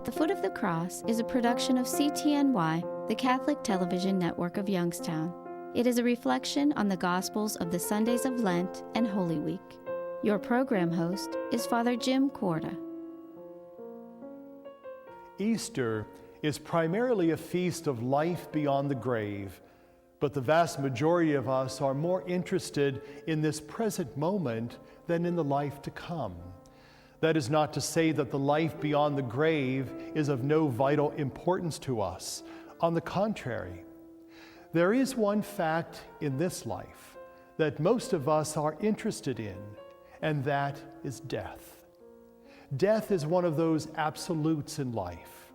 At the Foot of the Cross is a production of CTNY, the Catholic Television Network of Youngstown. It is a reflection on the Gospels of the Sundays of Lent and Holy Week. Your program host is Father Jim Korda. Easter is primarily a feast of life beyond the grave, but the vast majority of us are more interested in this present moment than in the life to come. That is not to say that the life beyond the grave is of no vital importance to us. On the contrary, there is one fact in this life that most of us are interested in, and that is death. Death is one of those absolutes in life.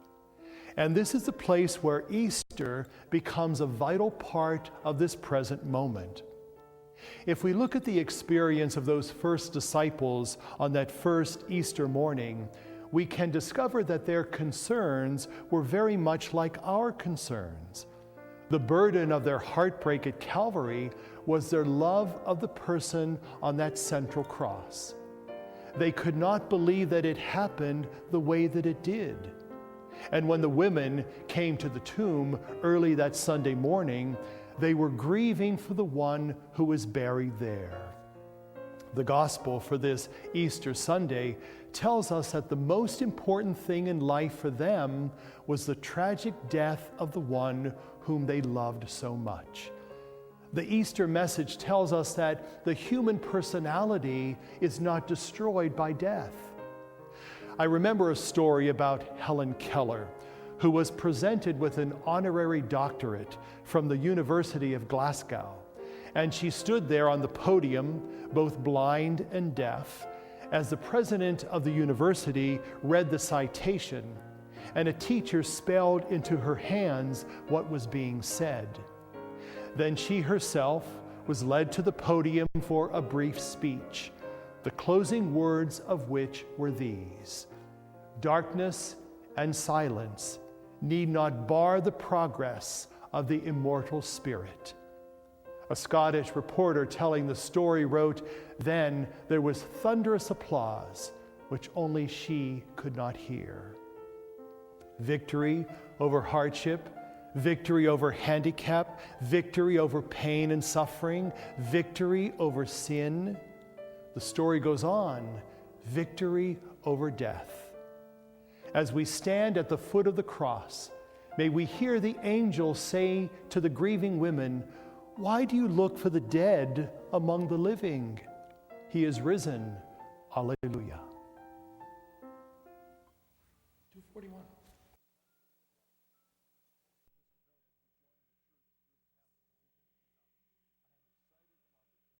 And this is the place where Easter becomes a vital part of this present moment. If we look at the experience of those first disciples on that first Easter morning, we can discover that their concerns were very much like our concerns. The burden of their heartbreak at Calvary was their love of the person on that central cross. They could not believe that it happened the way that it did. And when the women came to the tomb early that Sunday morning, they were grieving for the one who was buried there. The gospel for this Easter Sunday tells us that the most important thing in life for them was the tragic death of the one whom they loved so much. The Easter message tells us that the human personality is not destroyed by death. I remember a story about Helen Keller, who was presented with an honorary doctorate from the University of Glasgow. And she stood there on the podium, both blind and deaf, as the president of the university read the citation, and a teacher spelled into her hands what was being said. Then she herself was led to the podium for a brief speech, the closing words of which were these: "Darkness and silence need not bar the progress of the immortal spirit." A Scottish reporter telling the story wrote, "Then there was thunderous applause, which only she could not hear." Victory over hardship, victory over handicap, victory over pain and suffering, victory over sin. The story goes on, victory over death. As we stand at the foot of the cross, may we hear the angel say to the grieving women, "Why do you look for the dead among the living? He is risen. Alleluia." 241.